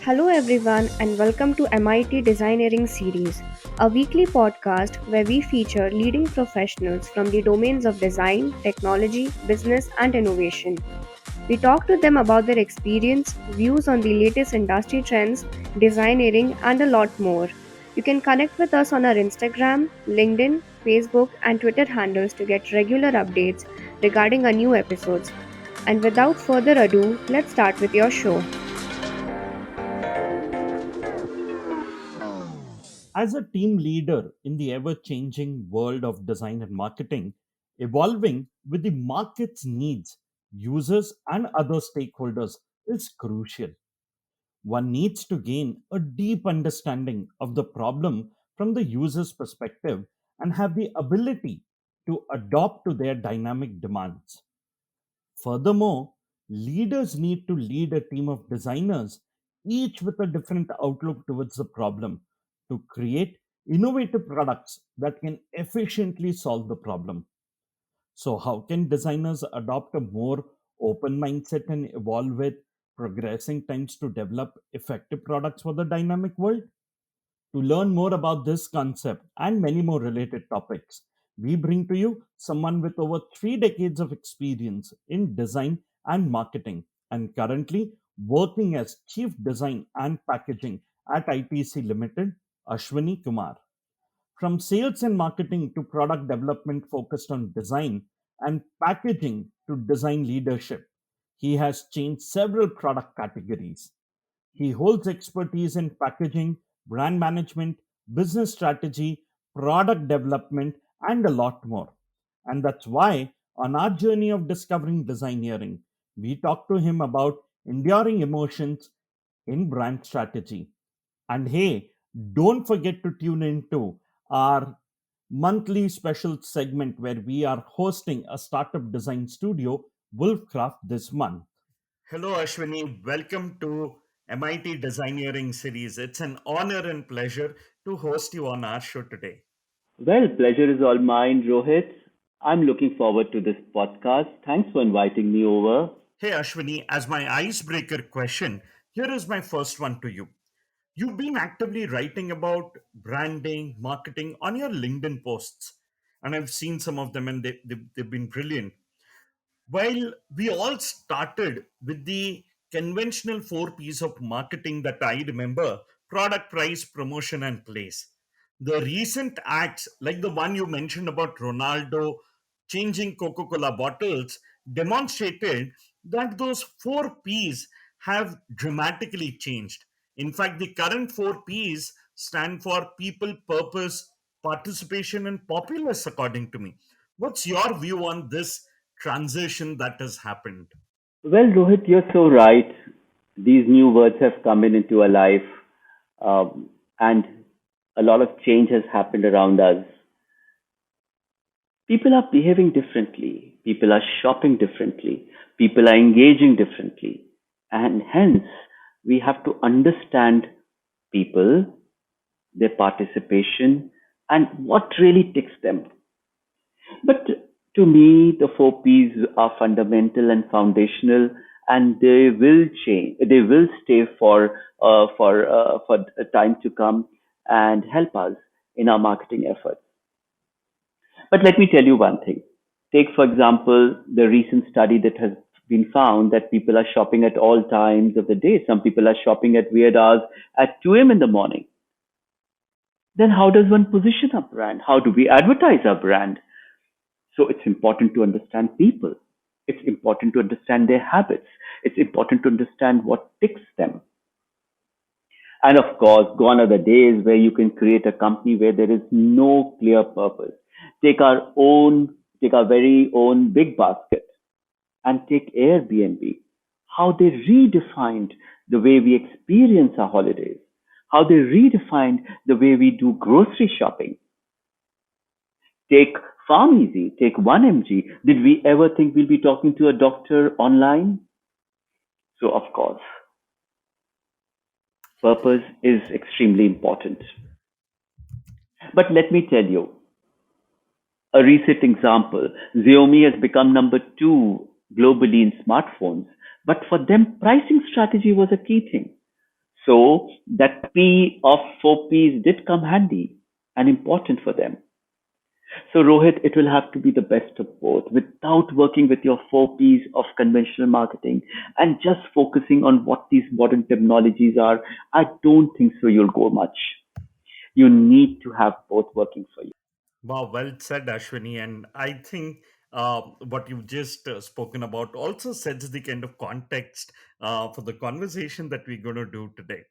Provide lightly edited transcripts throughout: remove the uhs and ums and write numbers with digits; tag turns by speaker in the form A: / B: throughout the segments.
A: Hello, everyone, and welcome to MIT Designeering Series, a weekly podcast where we feature leading professionals from the domains of design, technology, business, and innovation. We talk to them about their experience, views on the latest industry trends, designeering, and a lot more. You can connect with us on our Instagram, LinkedIn, Facebook, and Twitter handles to get regular updates regarding our new episodes. And without further ado, let's start with your show.
B: As a team leader in the ever changing world of design and marketing, evolving with the market's needs, users, and other stakeholders is crucial. One needs to gain a deep understanding of the problem from the user's perspective and have the ability to adopt to their dynamic demands. Furthermore, leaders need to lead a team of designers, each with a different outlook towards the problem, to create innovative products that can efficiently solve the problem. So, how can designers adopt a more open mindset and evolve with progressing times to develop effective products for the dynamic world? To learn more about this concept and many more related topics, we bring to you someone with over 3 decades of experience in design and marketing and currently working as Chief Design and Packaging at ITC Limited, Ashwani Kumar. From sales and marketing to product development focused on design and packaging to design leadership, he has changed several product categories. He holds expertise in packaging, brand management, business strategy, product development, and a lot more. And that's why, on our journey of discovering designeering, we talk to him about enduring emotions in brand strategy. And hey, don't forget to tune into our monthly special segment where we are hosting a startup design studio, Wolfcraft, this month. Hello, Ashwani. Welcome to MIT Designeering Series. It's an honor and pleasure to host you on our show today.
C: Well, pleasure is all mine, Rohit. I'm looking forward to this podcast. Thanks for inviting me over.
B: Hey, Ashwani, as my icebreaker question, here is my first one to you. You've been actively writing about branding, marketing on your LinkedIn posts, and I've seen some of them and they've been brilliant. While we all started with the conventional four P's of marketing that I remember: product, price, promotion, and place. The recent acts, like the one you mentioned about Ronaldo changing Coca Cola bottles, demonstrated that those four P's have dramatically changed. In fact, the current four P's stand for people, purpose, participation, and populace, according to me. What's your view on this transition that has happened?
C: Well, Rohit, you're so right. These new words have come into our life, and a lot of change has happened around us. People are behaving differently, people are shopping differently, people are engaging differently, and hence we have to understand people, their participation, and what really ticks them. But to me, the four P's are fundamental and foundational, and they will change. They will stay for a time to come and help us in our marketing efforts. But let me tell you one thing. Take, for example, the recent study that has been found that people are shopping at all times of the day. Some people are shopping at weird hours at 2 a.m. in the morning. Then how does one position a brand? How do we advertise our brand? So it's important to understand people. It's important to understand their habits. It's important to understand what ticks them. And of course, gone are the days where you can create a company where there is no clear purpose. Take our own, take our very own big basket and take Airbnb. How they redefined the way we experience our holidays. How they redefined the way we do grocery shopping. Take PharmEasy, take 1mg. Did we ever think we'll be talking to a doctor online? So, of course, purpose is extremely important. But let me tell you a recent example. Xiaomi has become number two globally in smartphones, but for them, pricing strategy was a key thing. So that P of four P's did come handy and important for them. So Rohit, it will have to be the best of both without working with your four P's of conventional marketing and just focusing on what these modern technologies are. I don't think so you'll go much. You need to have both working for you.
B: Wow, well said, Ashwini. And I think what you've just spoken about also sets the kind of context for the conversation that we're going to do today.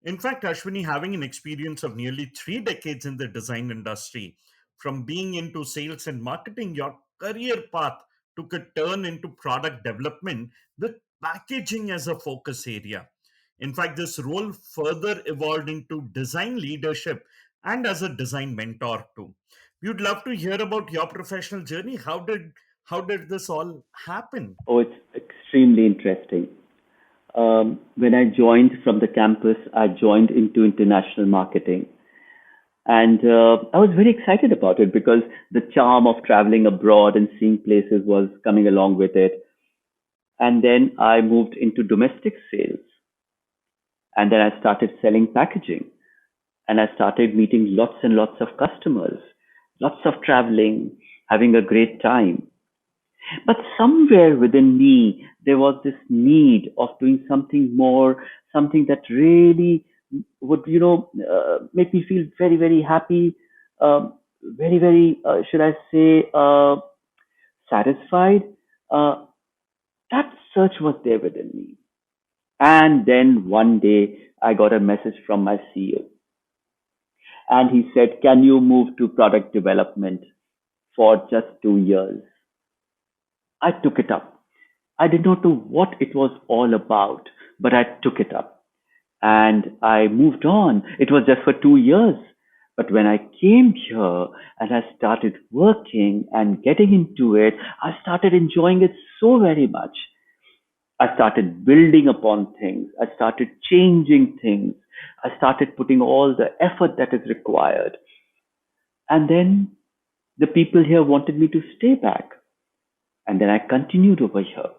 B: In fact, Ashwini, having an experience of nearly 3 decades in the design industry, from being into sales and marketing, your career path took a turn into product development with packaging as a focus area. In fact, this role further evolved into design leadership and as a design mentor too. We'd love to hear about your professional journey. How did this all happen?
C: Oh, it's extremely interesting. When I joined from the campus, I joined into international marketing. And I was very excited about it because the charm of traveling abroad and seeing places was coming along with it. And then I moved into domestic sales. And then I started selling packaging. And I started meeting lots and lots of customers, lots of traveling, having a great time. But somewhere within me, there was this need of doing something more, something that really would, make me feel very, very happy, very, very, should I say, satisfied. Uh, that search was there within me. And then one day, I got a message from my CEO, and he said, "Can you move to product development for just 2 years?" I took it up. I did not know what it was all about, but I took it up and I moved on. It was just for 2 years. But when I came here and I started working and getting into it, I started enjoying it so very much. I started building upon things. I started changing things. I started putting all the effort that is required. And then the people here wanted me to stay back. And then I continued over here.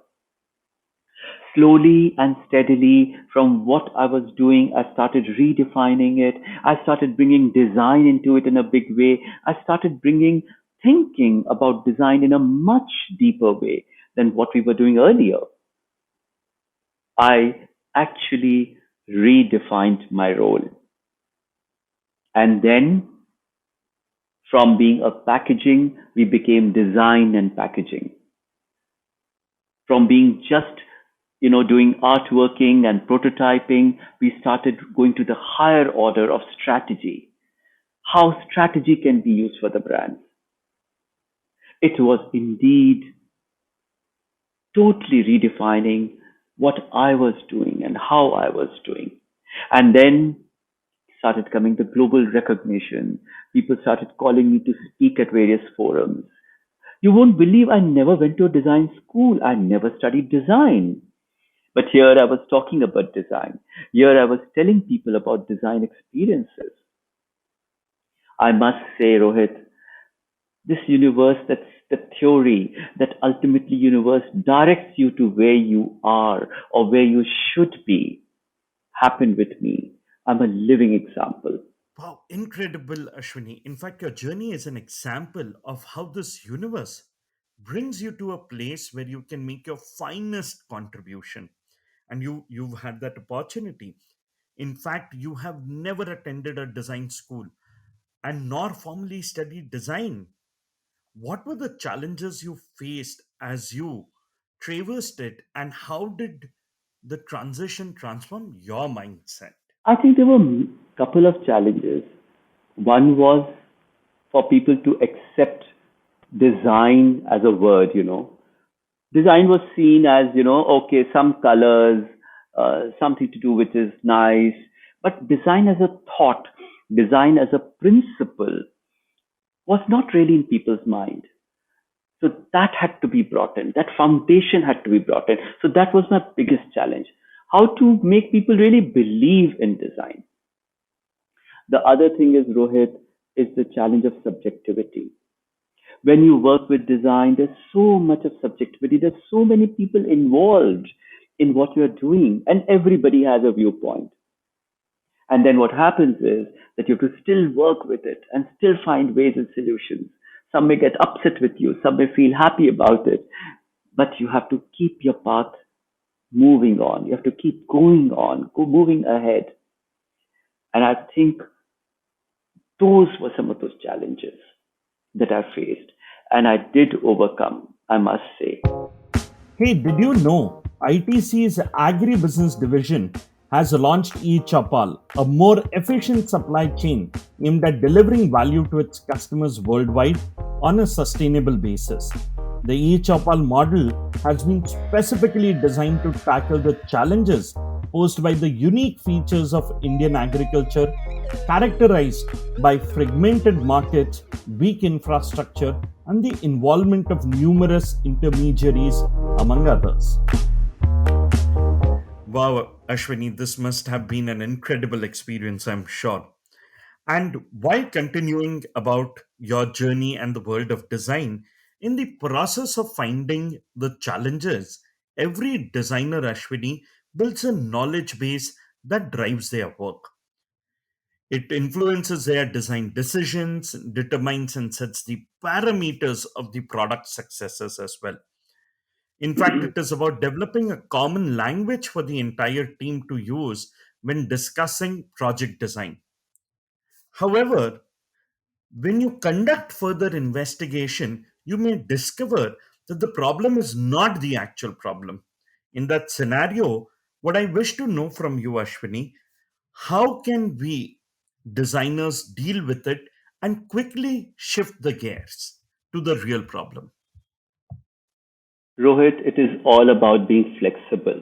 C: Slowly and steadily, from what I was doing, I started redefining it. I started bringing design into it in a big way. I started bringing thinking about design in a much deeper way than what we were doing earlier. I actually redefined my role. And then from being a packaging, we became design and packaging. From being just doing artworking and prototyping, we started going to the higher order of strategy, how strategy can be used for the brand. It was indeed totally redefining what I was doing and how I was doing. And then started coming the global recognition. People started calling me to speak at various forums. You won't believe I never went to a design school. I never studied design. But here I was talking about design. Here I was telling people about design experiences. I must say, Rohit, this universe, that's the theory that ultimately universe directs you to where you are or where you should be, happened with me. I'm a living example.
B: Wow, incredible, Ashwini. In fact, your journey is an example of how this universe brings you to a place where you can make your finest contribution. And you've had that opportunity. In fact, you have never attended a design school and nor formally studied design. What were the challenges you faced as you traversed it, and how did the transition transform your mindset?
C: I think there were a couple of challenges. One was for people to accept design as a word. Design was seen as, okay, some colors, something to do which is nice, but design as a thought, design as a principle was not really in people's mind. So that had to be brought in. That foundation had to be brought in. So that was my biggest challenge. How to make people really believe in design. The other thing is, Rohit, is the challenge of subjectivity. When you work with design, there's so much of subjectivity. There's so many people involved in what you're doing, and everybody has a viewpoint. And then what happens is that you have to still work with it and still find ways and solutions. Some may get upset with you, some may feel happy about it, but you have to keep your path moving on. You have to keep going on, moving ahead. And I think those were some of those challenges that I faced, and I did overcome, I must say.
B: Hey, did you know ITC's agribusiness division has launched eChapal, a more efficient supply chain aimed at delivering value to its customers worldwide on a sustainable basis. The eChapal model has been specifically designed to tackle the challenges posed by the unique features of Indian agriculture, characterized by fragmented markets, weak infrastructure, and the involvement of numerous intermediaries, among others. Wow, Ashwani, this must have been an incredible experience, I'm sure. And while continuing about your journey and the world of design, in the process of finding the challenges, every designer, Ashwini, builds a knowledge base that drives their work. It influences their design decisions, determines and sets the parameters of the product successes as well. In fact, it is about developing a common language for the entire team to use when discussing project design. However, when you conduct further investigation, you may discover that the problem is not the actual problem. In that scenario, what I wish to know from you, Ashwini, how can we designers deal with it and quickly shift the gears to the real problem?
C: Rohit, it is all about being flexible.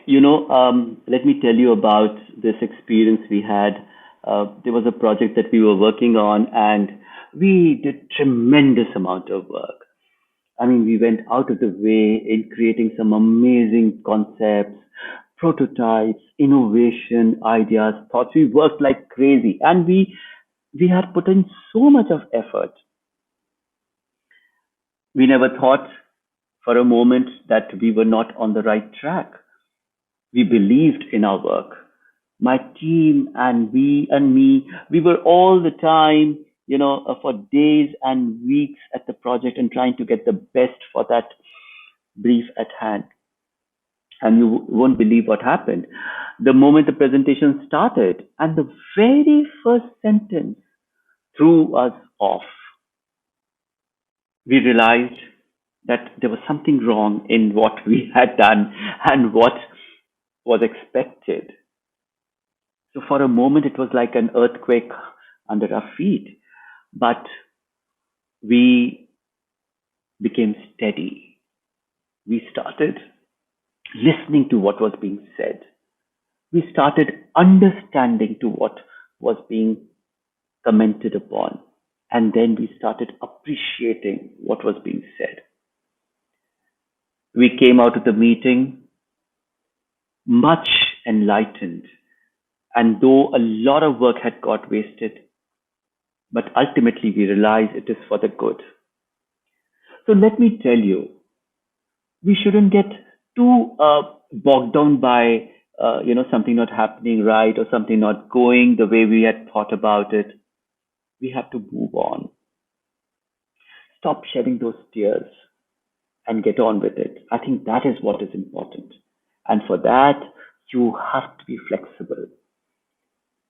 C: Let me tell you about this experience we had. There was a project that we were working on, and we did tremendous amount of work. I mean, we went out of the way in creating some amazing concepts, prototypes, innovation, ideas, thoughts. We worked like crazy, and we had put in so much of effort. We never thought for a moment that we were not on the right track. We believed in our work. My team and me, we were all the time, for days and weeks at the project and trying to get the best for that brief at hand. And you won't believe what happened. The moment the presentation started, and the very first sentence threw us off, we realized that there was something wrong in what we had done and what was expected. So for a moment, it was like an earthquake under our feet, but we became steady. We started listening to what was being said. We started understanding to what was being commented upon. And then we started appreciating what was being said. We came out of the meeting much enlightened. And though a lot of work had got wasted, but ultimately we realize it is for the good. So let me tell you, we shouldn't get too bogged down by something not happening right or something not going the way we had thought about it. We have to move on. Stop shedding those tears and get on with it. I think that is what is important. And for that, you have to be flexible.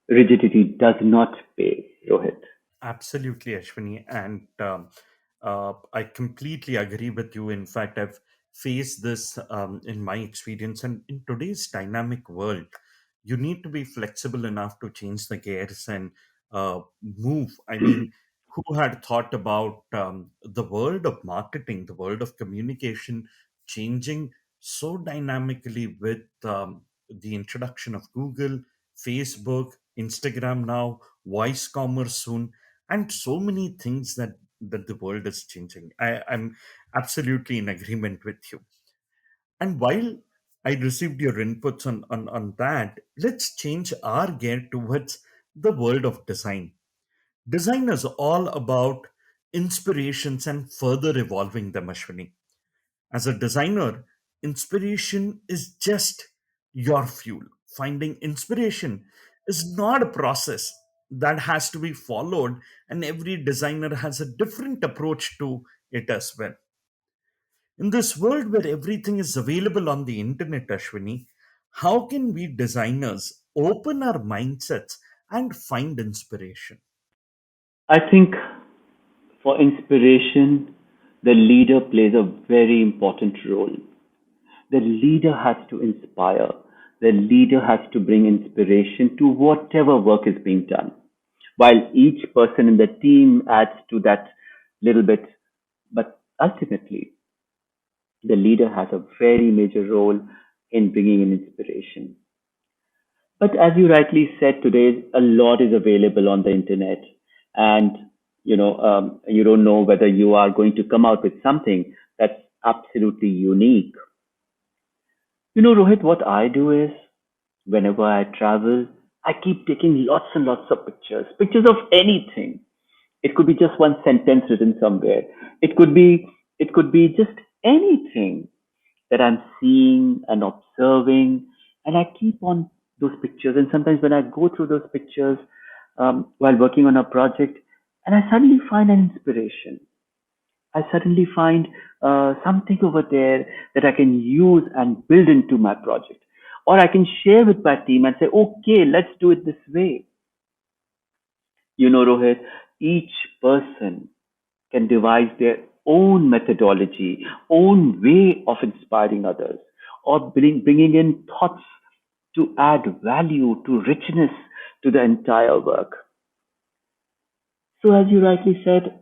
C: Rigidity does not pay, Rohit.
B: Absolutely, Ashwini. And I completely agree with you. In fact, I've faced this in my experience. And in today's dynamic world, you need to be flexible enough to change the gears and move. I mean, who had thought about the world of marketing, the world of communication changing so dynamically with the introduction of Google, Facebook, Instagram now, voice commerce soon, and so many things that the world is changing. I'm absolutely in agreement with you. And while I received your inputs on that, let's change our gear towards the world of design. Design is all about inspirations and further evolving them, Ashwini. As a designer, inspiration is just your fuel. Finding inspiration is not a process that has to be followed, and every designer has a different approach to it as well. In this world where everything is available on the internet, Ashwini, how can we designers open our mindsets and find inspiration?
C: I think for inspiration, the leader plays a very important role. The leader has to inspire. The leader has to bring inspiration to whatever work is being done. While each person in the team adds to that little bit, but ultimately, the leader has a very major role in bringing in inspiration. But as you rightly said today, a lot is available on the internet, and you don't know whether you are going to come out with something that's absolutely unique. Rohit, what I do is whenever I travel, I keep taking lots and lots of pictures, pictures of anything. It could be just one sentence written somewhere. It could be it could be just anything that I'm seeing and observing, and I keep on those pictures. And sometimes when I go through those pictures while working on a project, and I suddenly find an inspiration. I suddenly find something over there that I can use and build into my project. Or I can share with my team and say, okay, let's do it this way. Rohit, each person can devise their own methodology, own way of inspiring others, or bringing in thoughts to add value, to richness to the entire work. So, as you rightly said,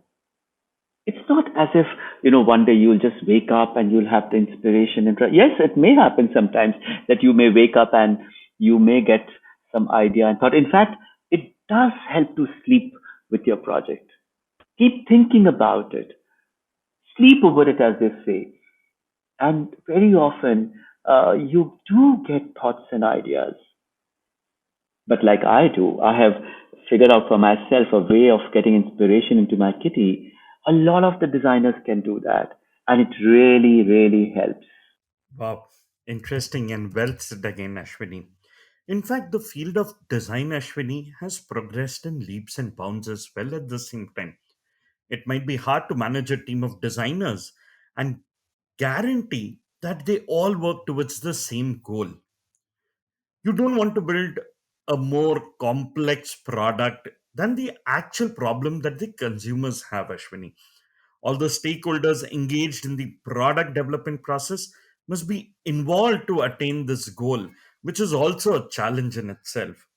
C: it's not as if one day you'll just wake up and you'll have the inspiration and yes, it may happen sometimes that you may wake up and you may get some idea and thought. In fact, it does help to sleep with your project. Keep thinking about it, sleep over it, as they say, and very often you do get thoughts and ideas. But like I do, I have figured out for myself a way of getting inspiration into my kitty. A lot of the designers can do that, and it really, really helps.
B: Wow, interesting and well said again, Ashwini. In fact, the field of design, Ashwini, has progressed in leaps and bounds as well at the same time. It might be hard to manage a team of designers and guarantee that they all work towards the same goal. You don't want to build a more complex product than the actual problem that the consumers have, Ashwini. All the stakeholders engaged in the product development process must be involved to attain this goal, which is also a challenge in itself.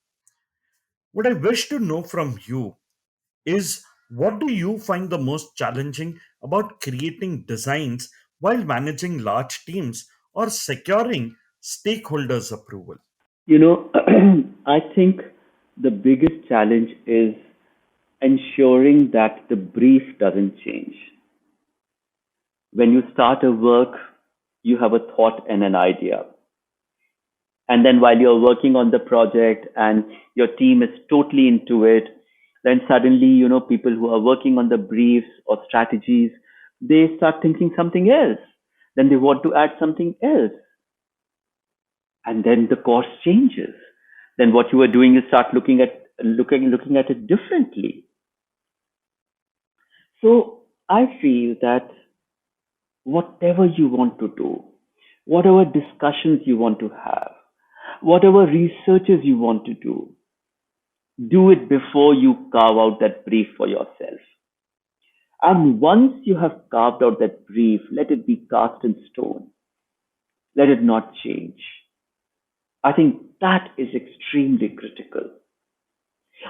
B: What I wish to know from you is, what do you find the most challenging about creating designs while managing large teams or securing stakeholders' approval?
C: You know, I think the biggest challenge is ensuring that the brief doesn't change. When you start a work, you have a thought and an idea. And then while you're working on the project and your team is totally into it, then suddenly, people who are working on the briefs or strategies, they start thinking something else. Then they want to add something else. And then the course changes. Then what you are doing is start looking at it differently. So I feel that whatever you want to do, whatever discussions you want to have, whatever researches you want to do it before you carve out that brief for yourself. And once you have carved out that brief, let it be cast in stone. Let it not change. I think that is extremely critical.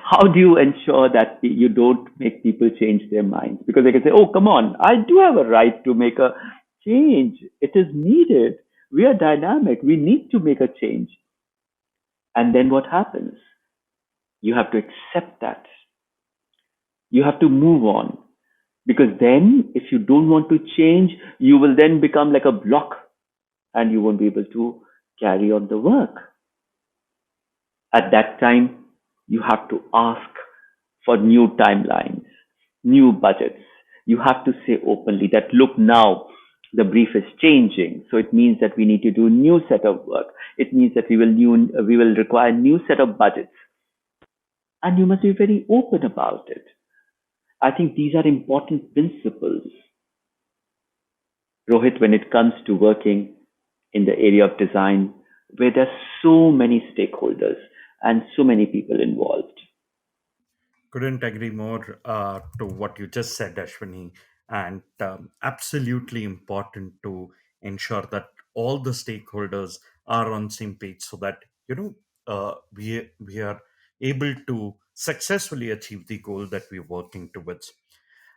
C: How do you ensure that you don't make people change their minds? Because they can say, oh, come on, I do have a right to make a change. It is needed. We are dynamic. We need to make a change. And then what happens? You have to accept that. You have to move on. Because then, if you don't want to change, you will then become like a block and you won't be able to carry on the work. At that time, you have to ask for new timelines, new budgets. You have to say openly that, look, now the brief is changing. So it means that we need to do a new set of work. It means that we will require new set of budgets. and you must be very open about it. I think these are important principles, Rohit, when it comes to working in the area of design where there's so many stakeholders and so many people involved.
B: Couldn't agree more to what you just said, Ashwani. And absolutely important to ensure that all the stakeholders are on same page so that we are able to successfully achieve the goal that we're working towards.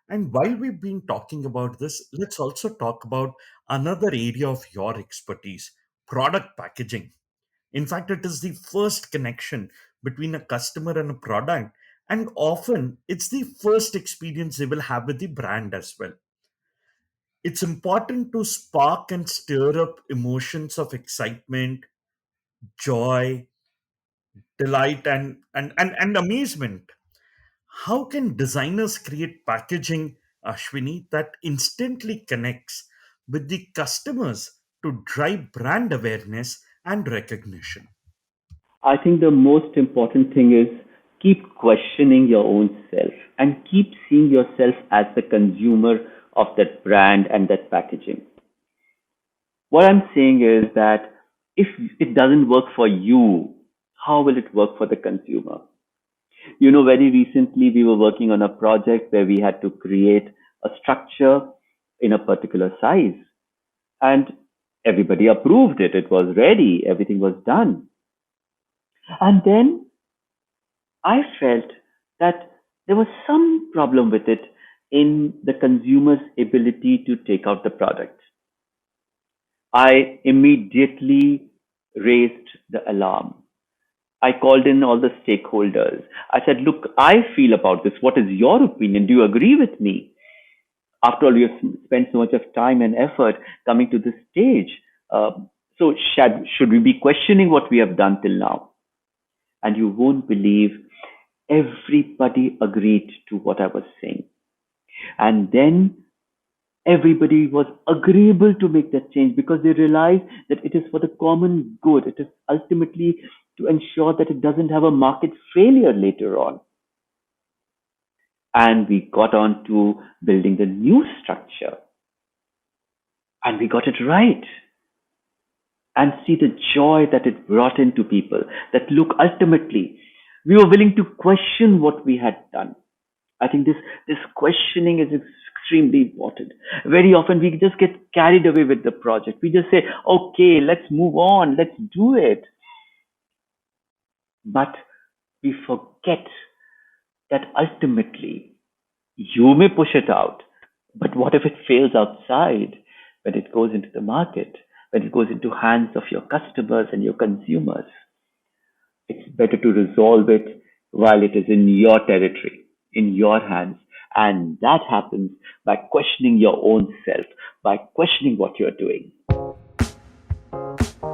B: And while we've been talking about this, let's also talk about another area of your expertise: product packaging. In fact, it is the first connection between a customer and a product, and often it's the first experience they will have with the brand as well. It's important to spark and stir up emotions of excitement, joy, delight, and amazement. How can designers create packaging, Ashwini, that instantly connects with the customers to drive brand awareness and recognition?
C: I think the most important thing is keep questioning your own self and keep seeing yourself as the consumer of that brand and that packaging. What I'm saying is that if it doesn't work for you, how will it work for the consumer? Very recently we were working on a project where we had to create a structure in a particular size, and everybody approved it. It was ready, everything was done. And then I felt that there was some problem with it in the consumer's ability to take out the product. I immediately raised the alarm. I called in all the stakeholders. I said, look, I feel about this. What is your opinion? Do you agree with me? After all, we have spent so much of time and effort coming to this stage. So, should we be questioning what we have done till now? And you won't believe everybody agreed to what I was saying. And then everybody was agreeable to make that change because they realized that it is for the common good. It is ultimately to ensure that it doesn't have a market failure later on. And we got on to building the new structure and we got it right. And see the joy that it brought into people. That look, ultimately, we were willing to question what we had done. I think this questioning is extremely important. Very often we just get carried away with the project. We just say, okay, let's move on, let's do it. But we forget that ultimately you may push it out, but what if it fails outside when it goes into the market, when it goes into hands of your customers and your consumers? It's better to resolve it while it is in your territory, in your hands. And that happens by questioning your own self, by questioning what you're doing.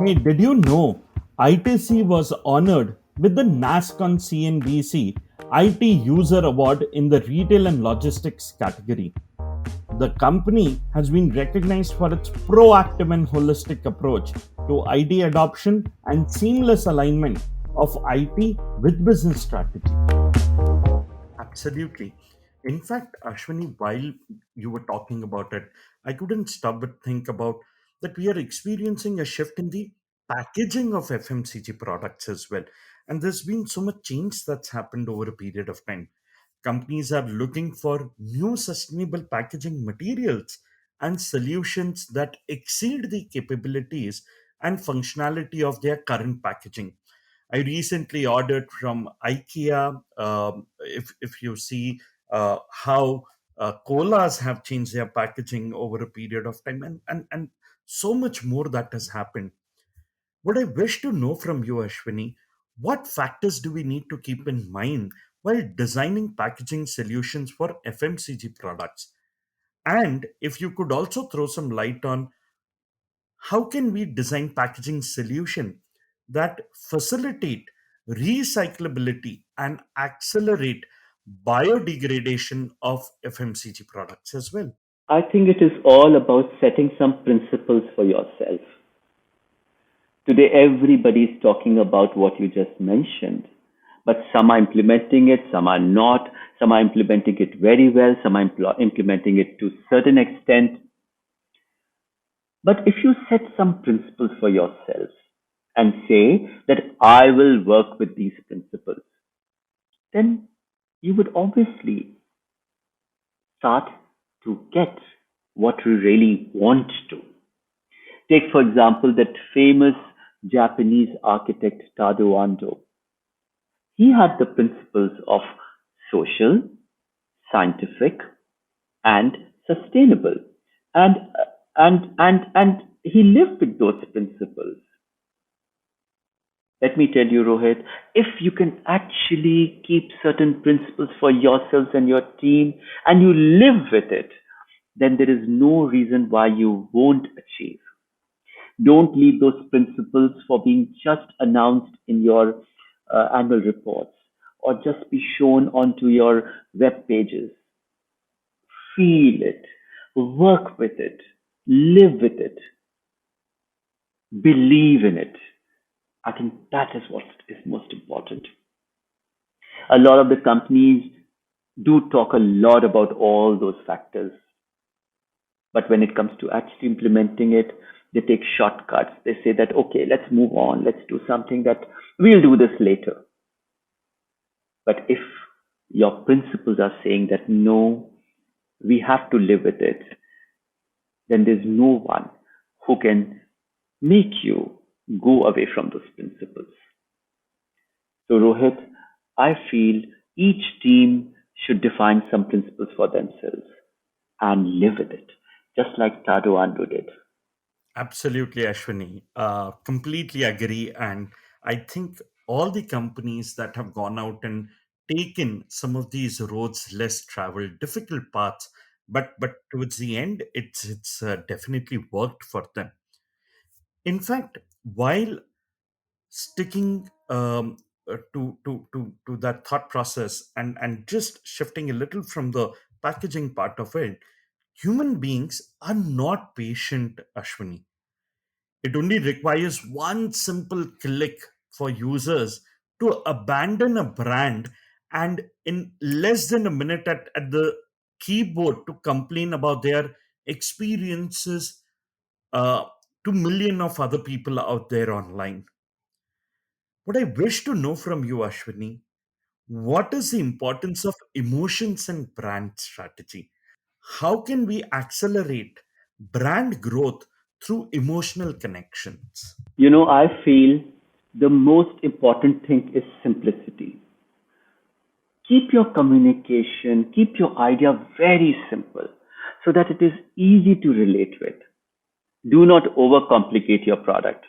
B: Hey, did you know ITC was honored with the NASCON CNBC IT User Award in the Retail and Logistics category? The company has been recognized for its proactive and holistic approach to IT adoption and seamless alignment of IT with business strategy. Absolutely. In fact, Ashwani, while you were talking about it, I couldn't stop but think about that we are experiencing a shift in the packaging of FMCG products as well. And there's been so much change that's happened over a period of time. Companies are looking for new sustainable packaging materials and solutions that exceed the capabilities and functionality of their current packaging. I recently ordered from IKEA. If you see how colas have changed their packaging over a period of time, and so much more that has happened. What I wish to know from you, Ashwini, what factors do we need to keep in mind while designing packaging solutions for FMCG products? And if you could also throw some light on how can we design packaging solution that facilitate recyclability and accelerate biodegradation of FMCG products as well?
C: I think it is all about setting some principles for yourself. Today, everybody is talking about what you just mentioned. but some are implementing it, some are not. Some are implementing it very well, some are implementing it to certain extent. But if you set some principles for yourself and say that I will work with these principles, then you would obviously start to get what you really want to. Take, for example, that famous Japanese architect Tado Ando. He had the principles of social, scientific, and sustainable. And and he lived with those principles. Let me tell you, Rohit, if you can actually keep certain principles for yourselves and your team and you live with it, then there is no reason why you won't achieve. Don't leave those principles for being just announced in your annual reports or just be shown onto your web pages. Feel it, work with it, live with it, believe in it. I think that is what is most important. A lot of the companies do talk a lot about all those factors, but when it comes to actually implementing it, they take shortcuts. They say that, okay, let's move on, let's do something that we'll do this later. But if your principles are saying that no, we have to live with it, then there's no one who can make you go away from those principles. So, Rohit, I feel each team should define some principles for themselves and live with it, just like Tado Ando did.
B: Absolutely, Ashwani. Completely agree. And I think all the companies that have gone out and taken some of these roads less traveled, difficult paths, but towards the end, it's definitely worked for them. In fact, while sticking to that thought process and just shifting a little from the packaging part of it, human beings are not patient, Ashwani. It only requires one simple click for users to abandon a brand and in less than a minute at the keyboard to complain about their experiences uh, to million of other people out there online. What I wish to know from you, Ashwini, what is the importance of emotions and brand strategy? How can we accelerate brand growth through emotional connections?
C: I feel the most important thing is simplicity. Keep your communication, keep your idea very simple so that it is easy to relate with. Do not overcomplicate your product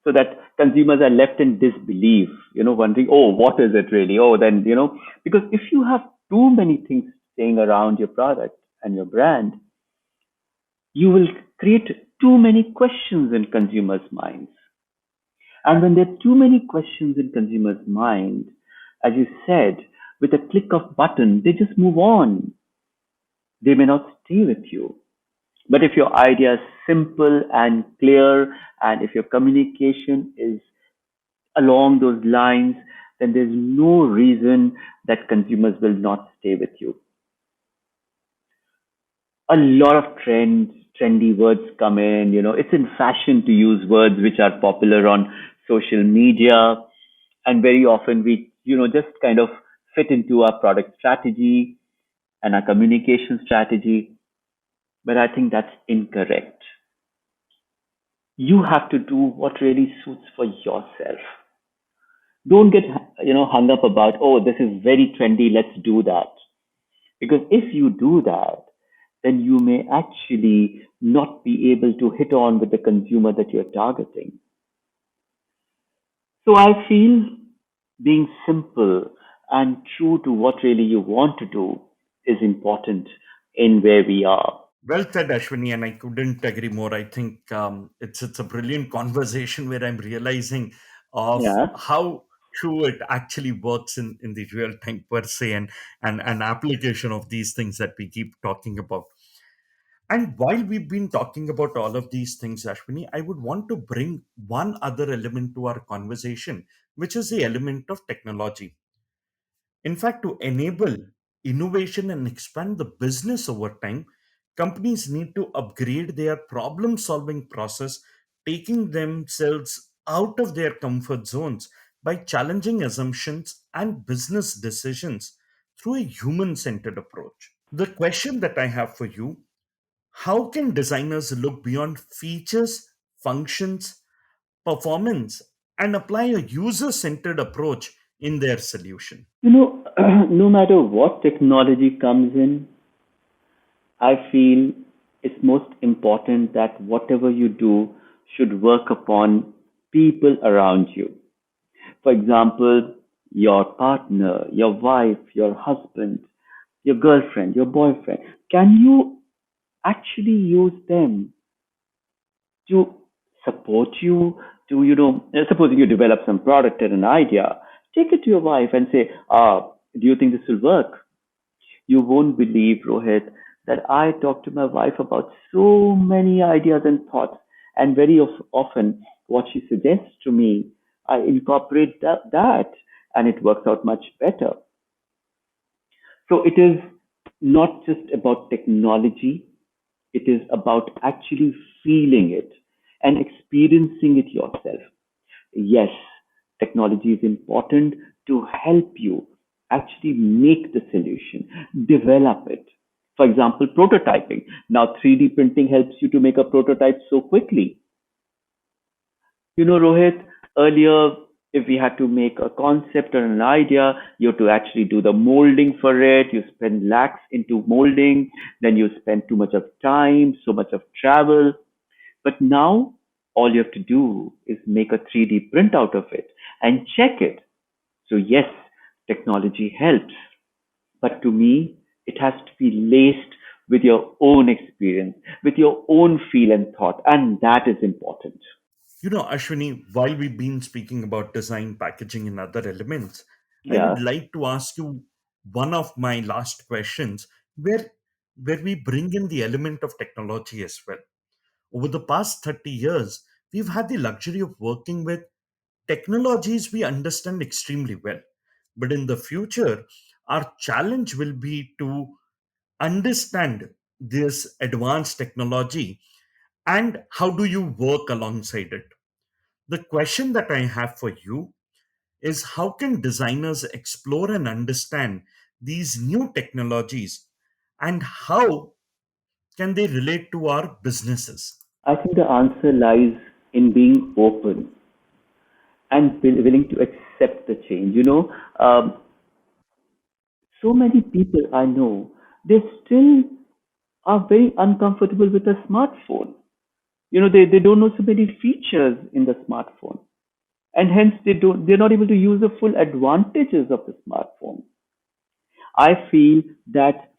C: so that consumers are left in disbelief, wondering, oh, what is it really? Oh, then, because if you have too many things saying around your product and your brand, you will create too many questions in consumers' minds. And when there are too many questions in consumers' mind, as you said, with a click of button, they just move on. They may not stay with you. But if your idea is simple and clear, and if your communication is along those lines, then there's no reason that consumers will not stay with you. A lot of trendy words come in. It's in fashion to use words which are popular on social media, and very often we, just kind of fit into our product strategy and our communication strategy. But I think that's incorrect. You have to do what really suits for yourself. Don't get hung up about, oh, this is very trendy, let's do that. Because if you do that, then you may actually not be able to hit on with the consumer that you're targeting. So I feel being simple and true to what really you want to do is important in where we are.
B: Well said, Ashwini, and I couldn't agree more. I think it's a brilliant conversation where I'm realizing of
C: Yeah.
B: how true it actually works in the real time per se, and an application of these things that we keep talking about. And while we've been talking about all of these things, Ashwini, I would want to bring one other element to our conversation, which is the element of technology. In fact, to enable innovation and expand the business over time, companies need to upgrade their problem solving process, taking themselves out of their comfort zones by challenging assumptions and business decisions through a human centered approach. The question that I have for you: how can designers look beyond features, functions, performance, and apply a user centered approach in their solution?
C: You know, no matter what technology comes in, I feel it's most important that whatever you do should work upon people around you. For example, your partner, your wife, your husband, your girlfriend, your boyfriend. Can you actually use them to support you? To, supposing you develop some product and an idea, take it to your wife and say, do you think this will work? You won't believe, Rohit, that I talk to my wife about so many ideas and thoughts, and very often what she suggests to me, I incorporate that, and it works out much better. So it is not just about technology, it is about actually feeling it and experiencing it yourself. Yes, technology is important to help you actually make the solution, develop it. For example, prototyping. Now, 3D printing helps you to make a prototype so quickly. Rohit, earlier, if we had to make a concept or an idea, you have to actually do the molding for it. You spend lakhs into molding, then you spend too much of time, so much of travel. But now, all you have to do is make a 3D print out of it and check it. So, yes, technology helps, but to me, it has to be laced with your own experience, with your own feel and thought, and that is important.
B: Ashwini, while we've been speaking about design, packaging, and other elements, I would
C: Yeah.
B: like to ask you one of my last questions where we bring in the element of technology as well. Over the past 30 years, we've had the luxury of working with technologies we understand extremely well. But in the future, our challenge will be to understand this advanced technology and how do you work alongside it. The question that I have for you is: how can designers explore and understand these new technologies, and how can they relate to our businesses?
C: I think the answer lies in being open and willing to accept the change. So many people I know, they still are very uncomfortable with a smartphone. They don't know so many features in the smartphone, and hence they're not able to use the full advantages of the smartphone. I feel that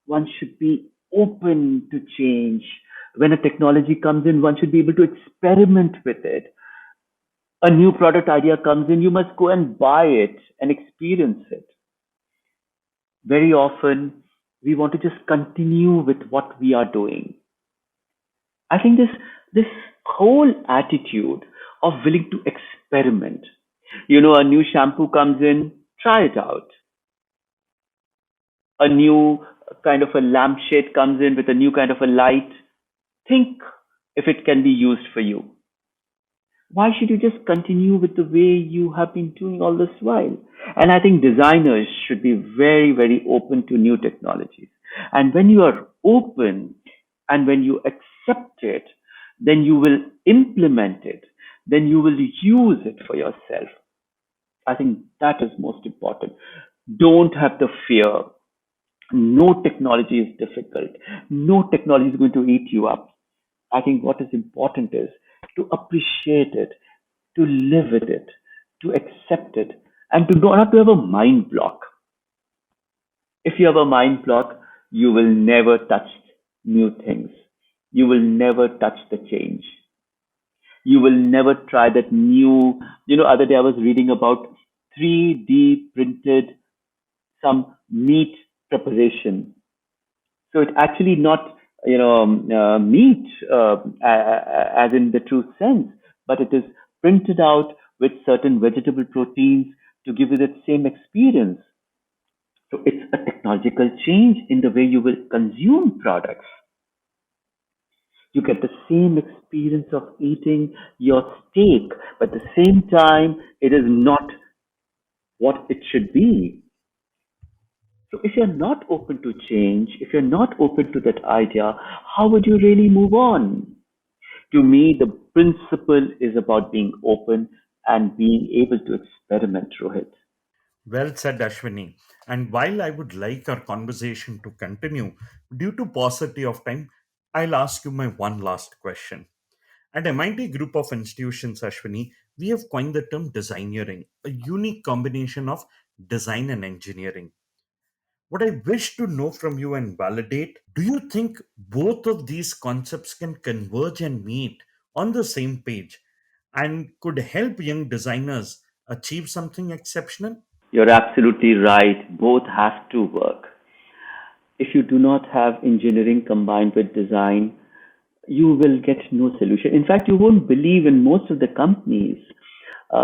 C: one should be open to change. When a technology comes in, one should be able to experiment with it. A new product idea comes in, you must go and buy it and experience it. Very often, we want to just continue with what we are doing. I think this whole attitude of willing to experiment. A new shampoo comes in, try it out. A new kind of a lampshade comes in with a new kind of a light. Think if it can be used for you. Why should you just continue with the way you have been doing all this while? And I think designers should be very, very open to new technologies. And when you are open and when you accept it, then you will implement it, then you will use it for yourself. I think that is most important. Don't have the fear. No technology is difficult. No technology is going to eat you up. I think what is important is to appreciate it, to live with it, to accept it, and to not have to have a mind block. If you have a mind block, you will never touch new things. You will never touch the change. You will never try that new. Other day I was reading about 3D printed some meat preparation. So it's actually not. meat, as in the true sense, but it is printed out with certain vegetable proteins to give you that same experience. So it's a technological change in the way you will consume products. You get the same experience of eating your steak, but at the same time, it is not what it should be. So if you're not open to change, if you're not open to that idea, how would you really move on? To me, the principle is about being open and being able to experiment, Rohit.
B: Well said, Ashwini. And while I would like our conversation to continue, due to paucity of time, I'll ask you my one last question. At MIT Group of Institutions, Ashwini, we have coined the term designeering, a unique combination of design and engineering. What I wish to know from you and validate, do you think both of these concepts can converge and meet on the same page and could help young designers achieve something exceptional?
C: You're absolutely right. Both have to work. If you do not have engineering combined with design, you will get no solution. In fact, you won't believe in most of the companies.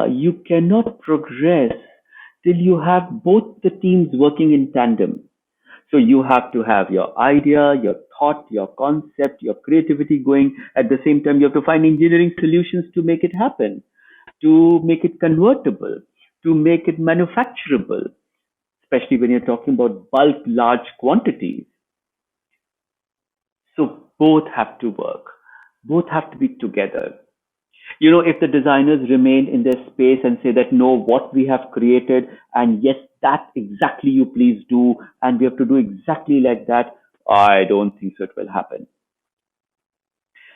C: You cannot progress till you have both the teams working in tandem. So you have to have your idea, your thought, your concept, your creativity going. At the same time, you have to find engineering solutions to make it happen, to make it convertible, to make it manufacturable, especially when you're talking about bulk, large quantities. So both have to work. Both have to be together. If the designers remain in their space and say that no, what we have created, and yes, that exactly you please do, and we have to do exactly like that, I don't think so it will happen.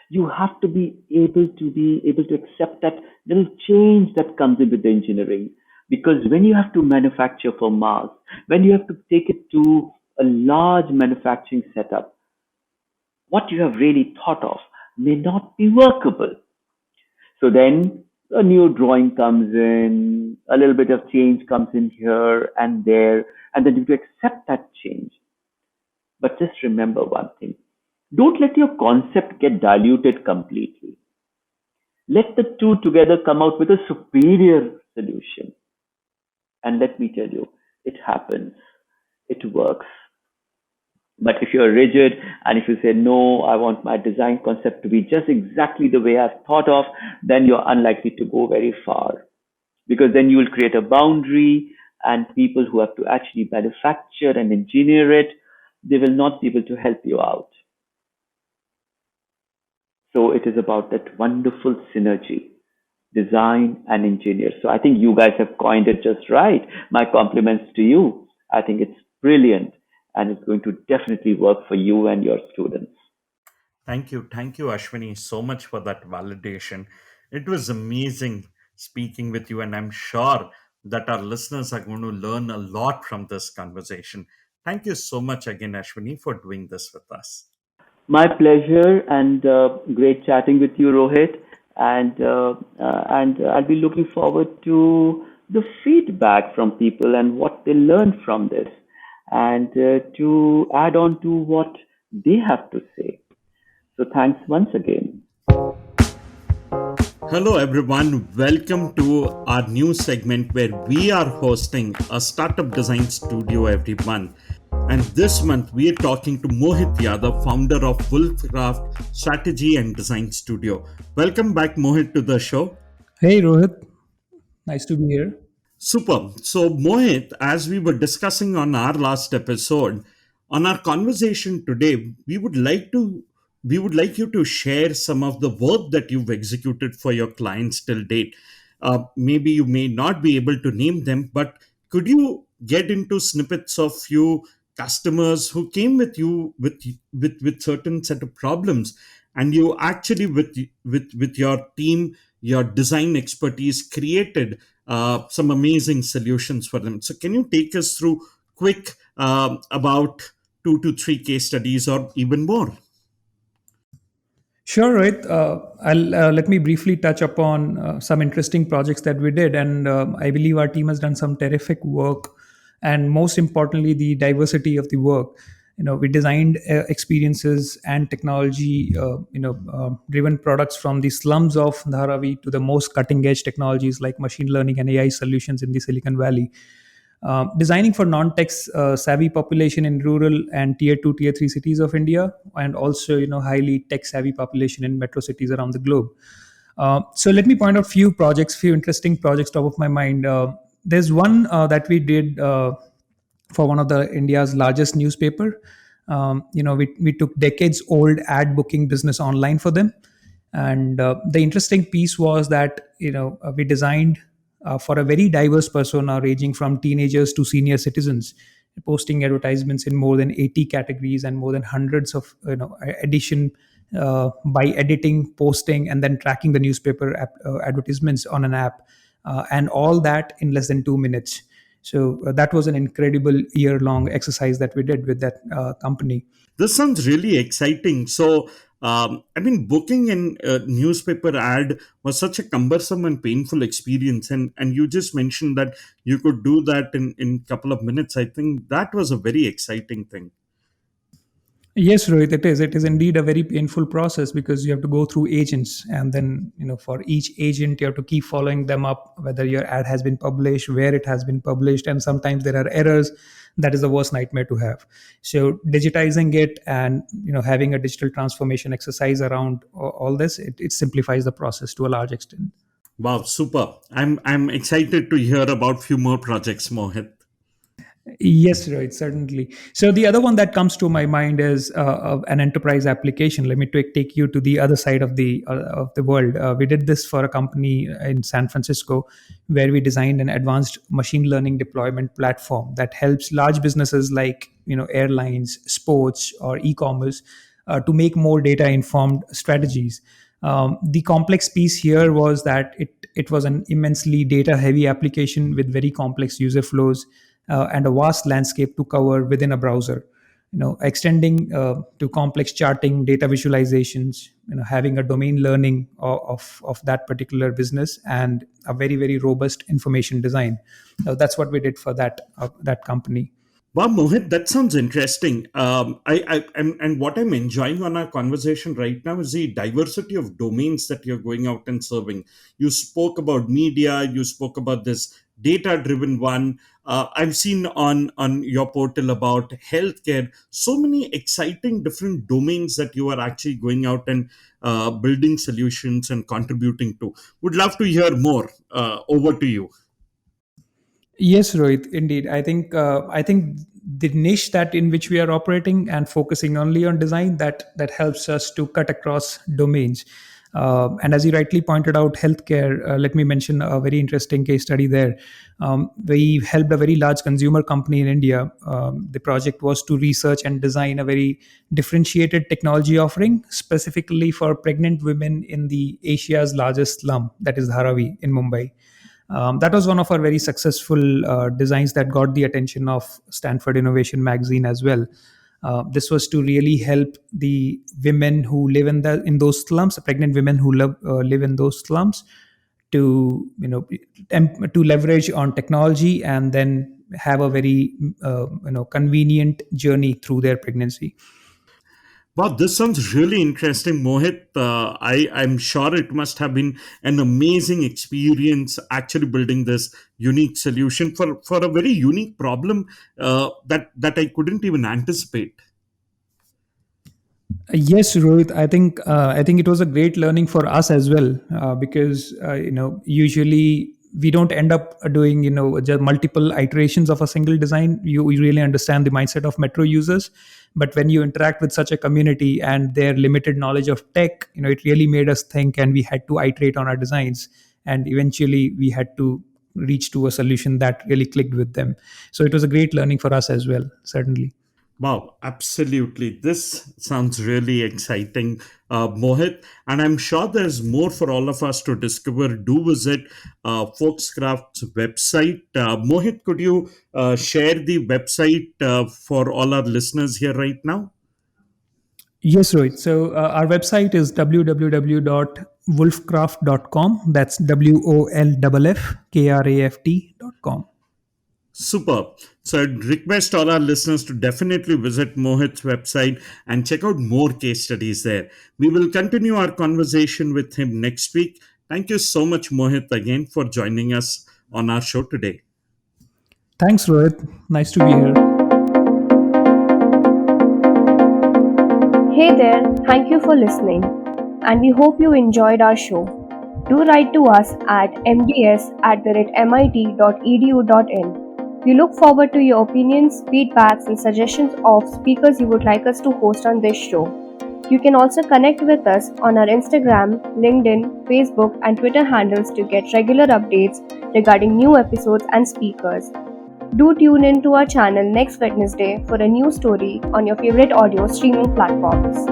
C: You have to be able to accept that little change that comes in with the engineering. Because when you have to manufacture for mass, when you have to take it to a large manufacturing setup, what you have really thought of may not be workable. So then a new drawing comes in, a little bit of change comes in here and there, and then you have to accept that change. But just remember one thing, don't let your concept get diluted completely. Let the two together come out with a superior solution. And let me tell you, it happens, it works. But if you're rigid and if you say, no, I want my design concept to be just exactly the way I've thought of, then you're unlikely to go very far. Because then you will create a boundary, and people who have to actually manufacture and engineer it, they will not be able to help you out. So it is about that wonderful synergy, design and engineer. So I think you guys have coined it just right. My compliments to you. I think it's brilliant, and it's going to definitely work for you and your students.
B: Thank you, Ashwini, so much for that validation. It was amazing speaking with you, and I'm sure that our listeners are going to learn a lot from this conversation. Thank you so much again, Ashwini, for doing this with us.
C: My pleasure, and great chatting with you, Rohit. And I'll be looking forward to the feedback from people and what they learned from this, and to add on to what they have to say. So thanks once again.
B: Hello, everyone. Welcome to our new segment where we are hosting a startup design studio every month. And this month, we are talking to Mohit Yadav, founder of Wolfcraft Strategy and Design Studio. Welcome back, Mohit, to the show.
D: Hey Rohit, nice to be here.
B: Super. So, Mohit, as we were discussing on our last episode, on our conversation today, we would like you to share some of the work that you've executed for your clients till date. Maybe you may not be able to name them, but could you get into snippets of few customers who came with you with certain set of problems, and you actually with your team, your design expertise, created some amazing solutions for them. So, can you take us through quick about 2 to 3 case studies or even more?
D: Sure, Rohit. I'll let me briefly touch upon some interesting projects that we did, and I believe our team has done some terrific work, and most importantly, the diversity of the work. We designed experiences and technology driven products from the slums of Dharavi to the most cutting edge technologies like machine learning and AI solutions in the Silicon Valley. Designing for non-tech savvy population in rural and tier 2 tier 3 cities of India, and also highly tech savvy population in metro cities around the globe. So let me point out few interesting projects top of my mind. There's one that we did for one of the India's largest newspaper. We took decades old ad booking business online for them. And the interesting piece was that we designed for a very diverse persona ranging from teenagers to senior citizens, posting advertisements in more than 80 categories and more than hundreds of edition by editing, posting, and then tracking the newspaper advertisements on an app, and all that in less than 2 minutes. So that was an incredible year-long exercise that we did with that company.
B: This sounds really exciting. So, I mean, booking an newspaper ad was such a cumbersome and painful experience, and you just mentioned that you could do that in couple of minutes. I think that was a very exciting thing.
D: Yes, Rohit, it is. It is indeed a very painful process because you have to go through agents, and then for each agent you have to keep following them up, whether your ad has been published, where it has been published, and sometimes there are errors. That is the worst nightmare to have. So digitizing it and having a digital transformation exercise around all this, it simplifies the process to a large extent.
B: Wow, super! I'm excited to hear about few more projects, Mohit.
D: Yes, right, certainly. So the other one that comes to my mind is an enterprise application. Let me take you to the other side of the world. We did this for a company in San Francisco, where we designed an advanced machine learning deployment platform that helps large businesses like airlines, sports, or e-commerce to make more data informed strategies. The complex piece here was that it was an immensely data heavy application with very complex user flows and a vast landscape to cover within a browser. Extending to complex charting, data visualizations, having a domain learning of that particular business, and a very very robust information design. That's what we did for that company.
B: Wow, Mohit, that sounds interesting. And what I'm enjoying on our conversation right now is the diversity of domains that you're going out and serving. You spoke about media, you spoke about this data-driven one. I've seen on your portal about healthcare. So many exciting different domains that you are actually going out and building solutions and contributing to. Would love to hear more. Over to you.
D: Yes, Rohit, indeed. I think the niche that in which we are operating and focusing only on design, that helps us to cut across domains. And as you rightly pointed out, healthcare. Let me mention a very interesting case study there. We helped a very large consumer company in India. The project was to research and design a very differentiated technology offering specifically for pregnant women in the Asia's largest slum, that is Dharavi in Mumbai. That was one of our very successful designs that got the attention of Stanford Innovation Magazine as well. This was to really help the women who live in those slums, pregnant women who live in those slums, to to leverage on technology and then have a very convenient journey through their pregnancy.
B: Wow, this sounds really interesting, Mohit. I'm sure it must have been an amazing experience actually building this unique solution for a very unique problem that I couldn't even anticipate.
D: Yes, Rohit. I think it was a great learning for us as well, because usually we don't end up doing just multiple iterations of a single design. You really understand the mindset of metro users, but when you interact with such a community and their limited knowledge of tech, it really made us think, and we had to iterate on our designs, and eventually we had to reach to a solution that really clicked with them. So it was a great learning for us as well, certainly.
B: Wow, absolutely. This sounds really exciting, Mohit. And I'm sure there's more for all of us to discover. Do visit Foxcraft's website. Mohit, could you share the website for all our listeners here right now?
D: Yes, Rohit. So our website is www.wolfcraft.com. That's WOLFFKRAFT.com.
B: Superb. So I'd request all our listeners to definitely visit Mohit's website and check out more case studies there. We will continue our conversation with him next week. Thank you so much, Mohit, again for joining us on our show today.
D: Thanks, Rohit. Nice to be here.
A: Hey there, thank you for listening, and we hope you enjoyed our show. Do write to us at mds@mit.edu.in. We look forward to your opinions, feedbacks, and suggestions of speakers you would like us to host on this show. You can also connect with us on our Instagram, LinkedIn, Facebook, and Twitter handles to get regular updates regarding new episodes and speakers. Do tune in to our channel next Wednesday for a new story on your favorite audio streaming platforms.